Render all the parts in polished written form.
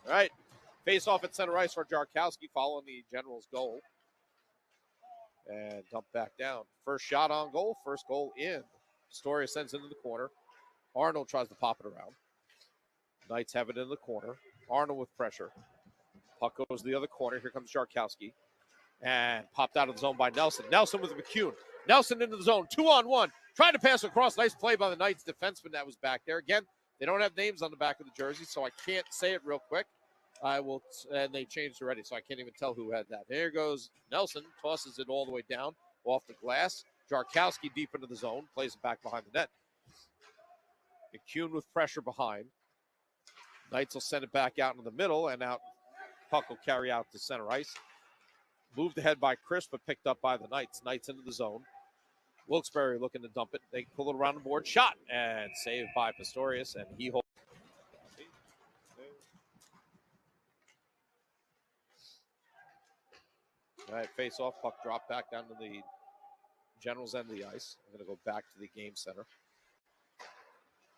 All right. Face off at center ice for Jarkowski following the Generals' goal. And dump back down. First shot on goal. First goal in. Storia sends into the corner. Arnold tries to pop it around. Knights have it in the corner. Arnold with pressure. Puck goes to the other corner. Here comes Jarkowski. And popped out of the zone by Nelson. Nelson with McCune. Nelson into the zone. 2-on-1. Trying to pass across. Nice play by the Knights defenseman that was back there. Again, they don't have names on the back of the jersey, so I can't say it real quick. I will, and they changed already, so I can't even tell who had that. There goes Nelson, tosses it all the way down off the glass. Jarkowski deep into the zone, plays it back behind the net. McCune with pressure behind. Knights will send it back out in the middle, and out. Puck will carry out to center ice. Moved ahead by Chris, but picked up by the Knights. Knights into the zone. Wilkes-Barre looking to dump it. They pull it around the board. Shot, and saved by Pistorius, and he holds. All right, face off, puck drop back down to the Generals' end of the ice. I'm going to go back to the game center.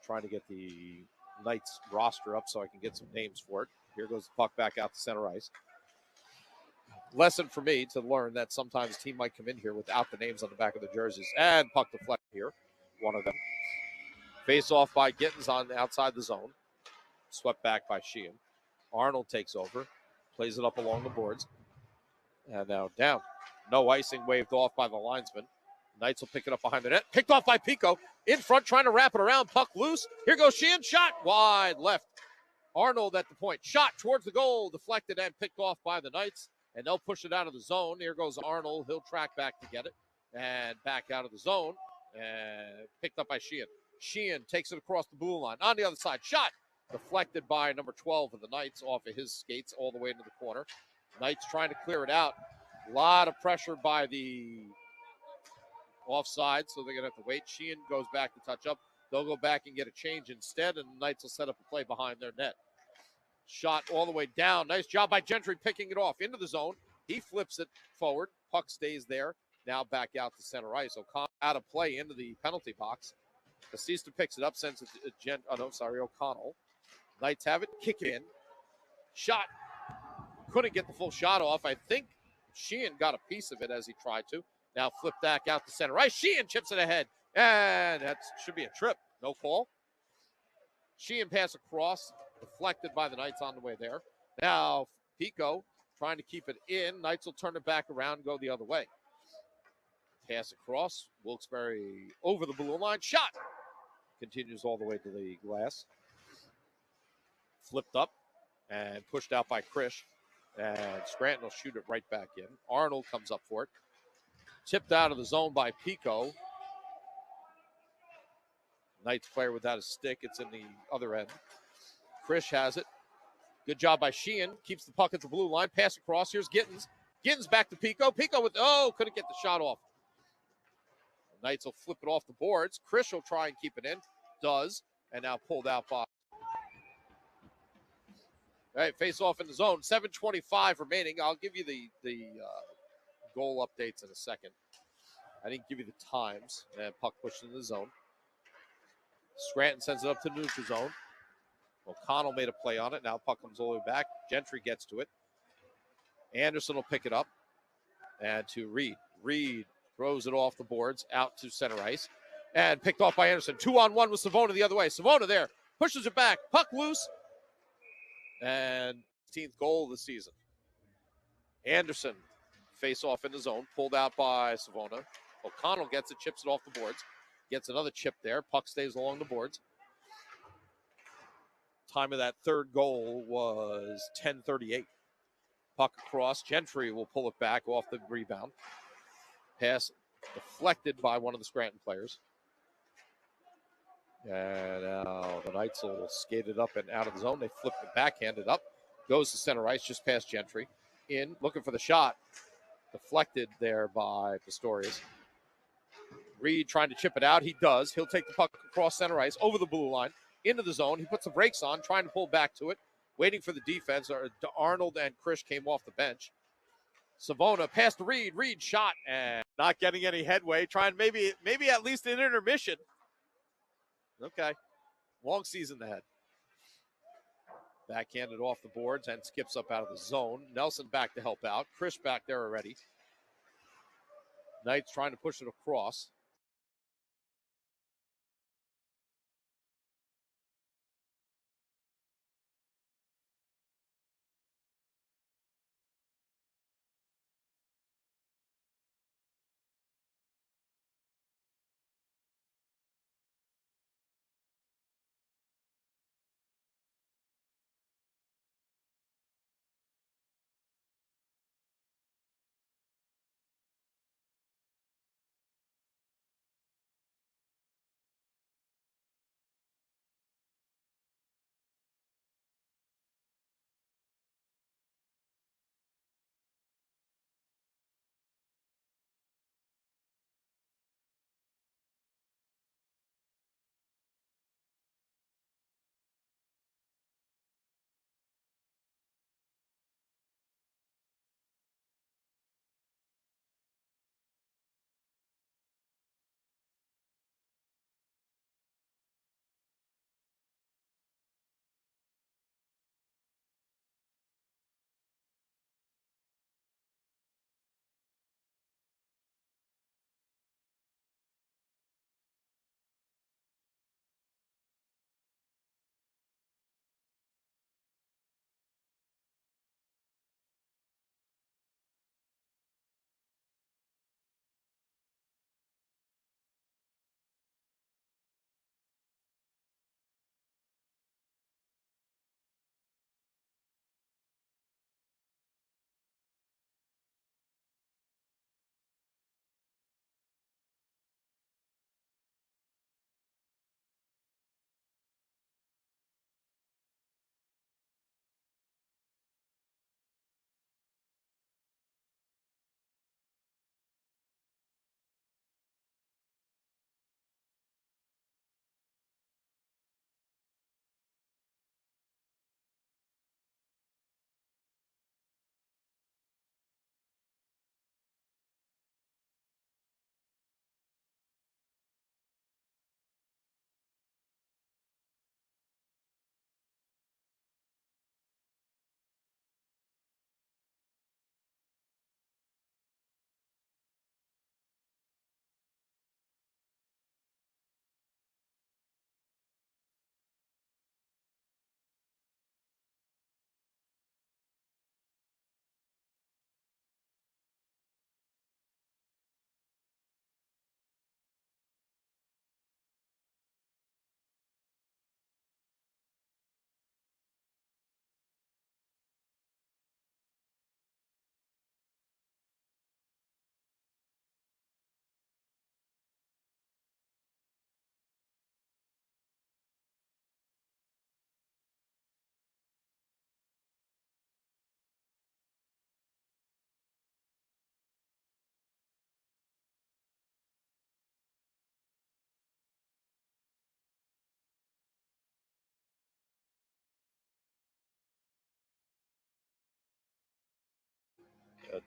Trying to get the Knights roster up so I can get some names for it. Here goes the puck back out to center ice. Lesson for me to learn that sometimes a team might come in here without the names on the back of the jerseys. And puck deflect here, one of them. Face off by Gittins on the outside the zone. Swept back by Sheehan. Arnold takes over, plays it up along the boards. And now down. No icing, waved off by the linesman. Knights will pick it up behind the net. Picked off by Pico. In front, trying to wrap it around. Puck loose. Here goes Sheehan. Shot wide left. Arnold at the point. Shot towards the goal. Deflected and picked off by the Knights. And they'll push it out of the zone. Here goes Arnold. He'll track back to get it. And back out of the zone. And picked up by Sheehan. Sheehan takes it across the blue line. On the other side. Shot. Deflected by number 12 of the Knights off of his skates all the way into the corner. Knights trying to clear it out. A lot of pressure by the offside, so they're going to have to wait. Sheehan goes back to touch up. They'll go back and get a change instead, and the Knights will set up a play behind their net. Shot all the way down. Nice job by Gentry picking it off into the zone. He flips it forward. Puck stays there. Now back out to center ice. O'Connell out of play into the penalty box. Casista picks it up, sends it to O'Connell. Knights have it. Kick in. Shot. Couldn't get the full shot off. I think Sheehan got a piece of it as he tried to. Now flip back out to center ice. Sheehan chips it ahead. And that should be a trip. No call. Sheehan pass across. Deflected by the Knights on the way there. Now Pico trying to keep it in. Knights will turn it back around and go the other way. Pass across. Wilkes-Barre over the blue line. Shot. Continues all the way to the glass. Flipped up and pushed out by Krish. And Scranton will shoot it right back in. Arnold comes up for it. Tipped out of the zone by Pico. Knights player without a stick. It's in the other end. Krish has it. Good job by Sheehan. Keeps the puck at the blue line. Pass across. Here's Gittins. Gittins back to Pico. Pico with, couldn't get the shot off. The Knights will flip it off the boards. Krish will try and keep it in. Does. And now pulled out by. All right, face off in the zone. 7:25 remaining. I'll give you the goal updates in a second. I didn't give you the times. And puck pushed into the zone. Scranton sends it up to the neutral zone. O'Connell made a play on it. Now puck comes all the way back. Gentry gets to it. Anderson will pick it up. And to Reed. Reed throws it off the boards out to center ice. And picked off by Anderson. 2-on-1 with Savona the other way. Savona there. Pushes it back. Puck loose. And 15th goal of the season. Anderson face off in the zone. Pulled out by Savona. O'Connell gets it. Chips it off the boards. Gets another chip there. Puck stays along the boards. Time of that third goal was 10:38. Puck across. Gentry will pull it back off the rebound. Pass deflected by one of the Scranton players. And now the Knights will skate it up and out of the zone. They flip it backhanded up. Goes to center ice just past Gentry. In, looking for the shot. Deflected there by Pistorius. Reed trying to chip it out. He does. He'll take the puck across center ice over the blue line. Into the zone. He puts the brakes on, trying to pull back to it. Waiting for the defense. Arnold and Krish came off the bench. Savona passed to Reed. Reed shot and not getting any headway. Trying maybe at least an intermission. Okay. Long season ahead. Backhanded off the boards and skips up out of the zone. Nelson back to help out. Krish back there already. Knights trying to push it across.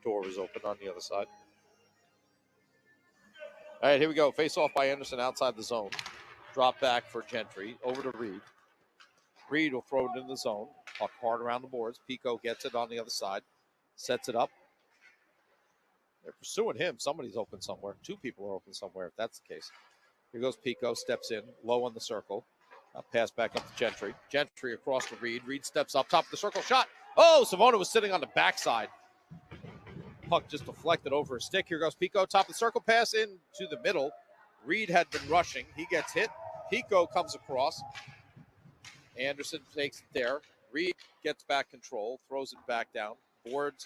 Door was open on the other side. All right, here we go. Face off by Anderson outside the zone. Drop back for Gentry. Over to Reed. Reed will throw it in the zone. Puck hard around the boards. Pico gets it on the other side. Sets it up. They're pursuing him. Somebody's open somewhere. Two people are open somewhere, if that's the case. Here goes Pico. Steps in. Low on the circle. Pass back up to Gentry. Gentry across to Reed. Reed steps up. Top of the circle. Shot. Oh, Savona was sitting on the backside. Puck just deflected over his stick. Here goes Pico. Top of the circle. Pass into the middle. Reed had been rushing. He gets hit. Pico comes across. Anderson takes it there. Reed gets back control. Throws it back down. Boards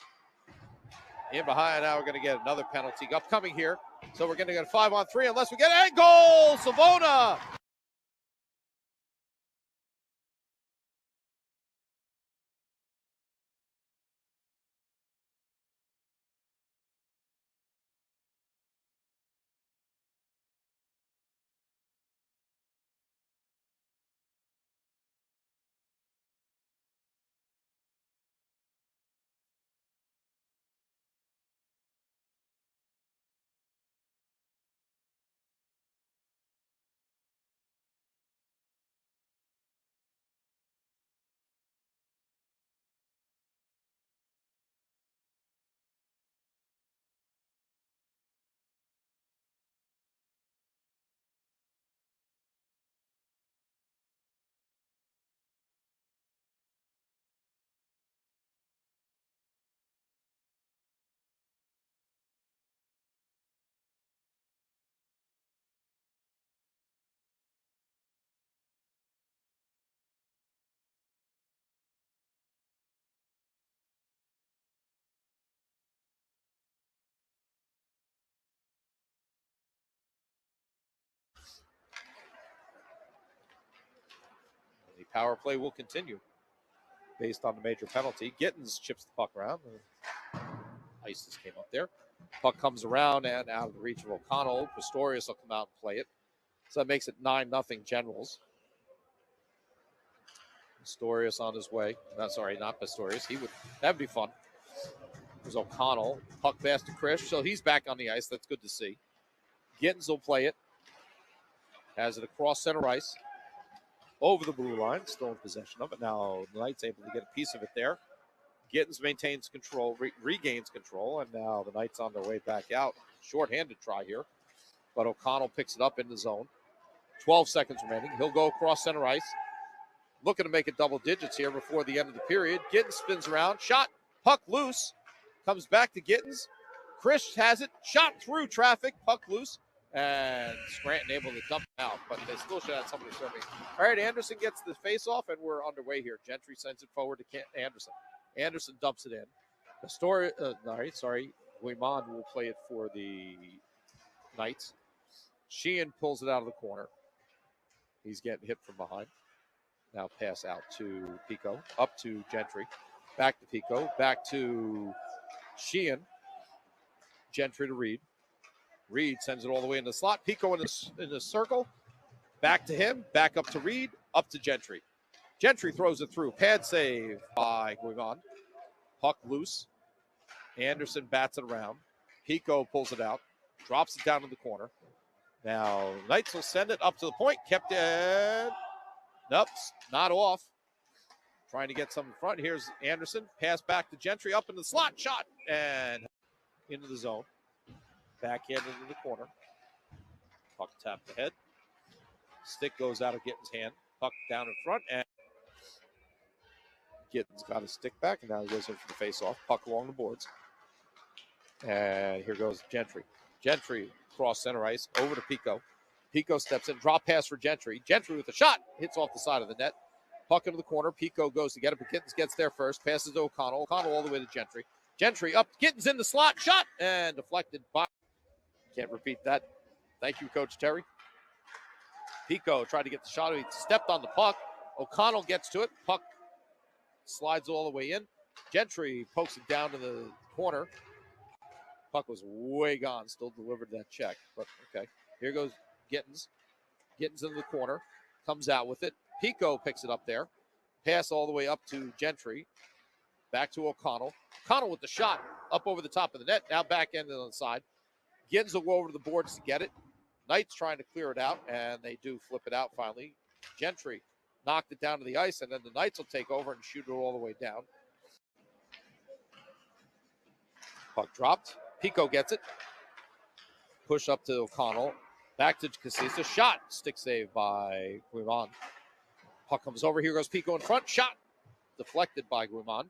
in behind. Now we're going to get another penalty upcoming here. So we're going to get a 5-on-3 unless we get a goal. Savona. power play will continue based on the major penalty. Gittins chips the puck around. Ice just came up there. Puck comes around and out of the reach of O'Connell. Pistorius will come out and play it. So that makes it 9-0 Generals. Pistorius on his way. No, sorry, not Pistorius. That'd be fun. There's O'Connell. Puck pass to Chris. So he's back on the ice. That's good to see. Gittins will play it. Has it across center ice. Over the blue line. Still in possession of it. Now the Knights able to get a piece of it there. Gittins maintains control, regains control, and now the Knights on their way back out. Short-handed try here, but O'Connell picks it up in the zone. 12 seconds remaining. He'll go across center ice. Looking to make it double digits here before the end of the period. Gittins spins around. Shot. Puck loose. Comes back to Gittins. Chris has it. Shot through traffic. Puck loose. And Scranton able to dump it out, but they still should have somebody serving. All right, Anderson gets the face-off, and we're underway here. Gentry sends it forward to Anderson. Anderson dumps it in. Guimond will play it for the Knights. Sheehan pulls it out of the corner. He's getting hit from behind. Now pass out to Pico. Up to Gentry. Back to Pico. Back to Sheehan. Gentry to Reed. Reed sends it all the way in the slot. Pico in the circle. Back to him. Back up to Reed. Up to Gentry. Gentry throws it through. Pad save by Guimond. Puck loose. Anderson bats it around. Pico pulls it out. Drops it down in the corner. Now, Knights will send it up to the point. Kept it. Nope, not off. Trying to get some in front. Here's Anderson. Pass back to Gentry. Up in the slot. Shot. And into the zone. Backhand into the corner. Puck tapped ahead. Stick goes out of Gittins' hand. Puck down in front. And Gittins got his stick back. And now he goes in for the face-off. Puck along the boards. And here goes Gentry. Gentry cross center ice. Over to Pico. Pico steps in. Drop pass for Gentry. Gentry with a shot. Hits off the side of the net. Puck into the corner. Pico goes to get it, but Gittins gets there first. Passes to O'Connell. O'Connell all the way to Gentry. Gentry up. Gittins in the slot. Shot. And deflected by. Can't repeat that. Thank you, Coach Terry. Pico tried to get the shot. He stepped on the puck. O'Connell gets to it. Puck slides all the way in. Gentry pokes it down to the corner. Puck was way gone. Still delivered that check. But okay. Here goes Gittins. Gittins into the corner. Comes out with it. Pico picks it up there. Pass all the way up to Gentry. Back to O'Connell. O'Connell with the shot. Up over the top of the net. Now back end on the side. Gittins will go over to the boards to get it. Knights trying to clear it out, and they do flip it out finally. Gentry knocked it down to the ice, and then the Knights will take over and shoot it all the way down. Puck dropped. Pico gets it. Push up to O'Connell. Back to Casista. Shot. Stick save by Guimond. Puck comes over. Here goes Pico in front. Shot. Deflected by Guimond.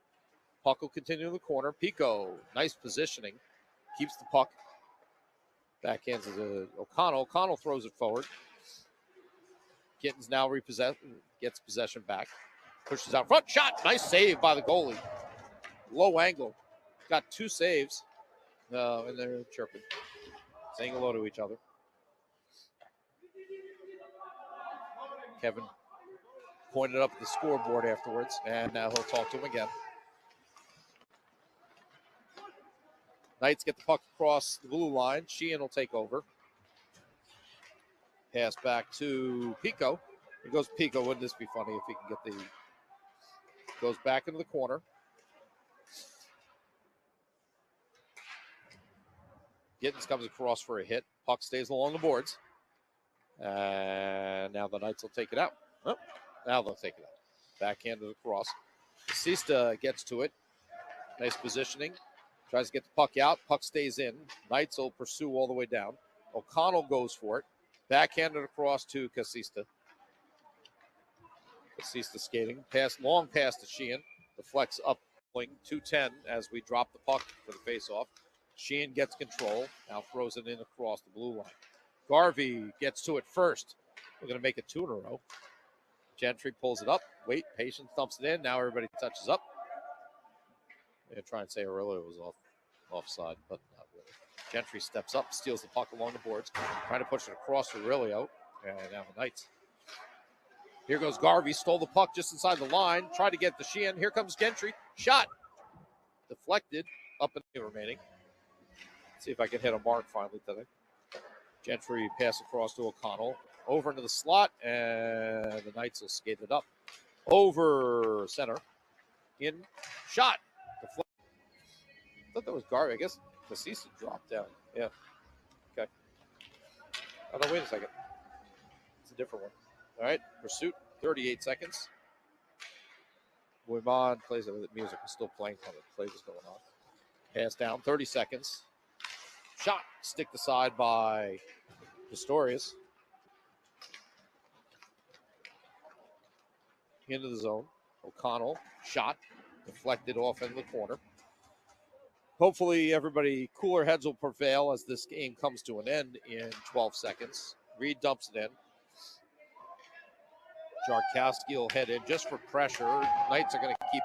Puck will continue in the corner. Pico, nice positioning. Keeps the puck. Backhands it to O'Connell. O'Connell throws it forward. Gittins now gets possession back. Pushes out front. Shot. Nice save by the goalie. Low angle. Got two saves. And they're chirping. Saying hello to each other. Kevin pointed up at the scoreboard afterwards, and now he'll talk to him again. Knights get the puck across the blue line. Sheehan will take over. Pass back to Pico. Here goes Pico. Wouldn't this be funny if he can get the... Goes back into the corner. Gittins comes across for a hit. Puck stays along the boards. And now the Knights will take it out. Oh, now they'll take it out. Backhanded across. Sista gets to it. Nice positioning. Tries to get the puck out. Puck stays in. Knights will pursue all the way down. O'Connell goes for it. Backhanded across to Casista. Casista skating. Long pass to Sheehan. Deflects up. 2-10 as we drop the puck for the faceoff. Sheehan gets control. Now throws it in across the blue line. Garvey gets to it first. We're going to make it two in a row. Gentry pulls it up. Wait, Patience dumps it in. Now everybody touches up. I'm going to try and say Aurelio was offside, but not really. Gentry steps up, steals the puck along the boards, trying to push it across to Aurelio. And now the Knights Here goes Garvey. Stole the puck just inside the line. Tried to get the Sheehan. Here comes Gentry. Shot. Deflected. Up and remaining. Let's see if I can hit a mark finally today. Gentry pass across to O'Connell. Over into the slot. And the Knights will skate it up. Over center. In. Shot. Deflected. I thought that was Garvey. I guess Casisa dropped down. Yeah. Okay. Oh, no, wait a second. It's a different one. All right. Pursuit. 38 seconds. Wimon plays it with music. Is still playing when the play was going on. Pass down. 30 seconds. Shot. Stick the side by Pistorius. Into the zone. O'Connell. Shot. Deflected off in the corner. Hopefully everybody, cooler heads will prevail as this game comes to an end in 12 seconds. Reed dumps it in. Jarkowski will head in just for pressure. Knights are going to keep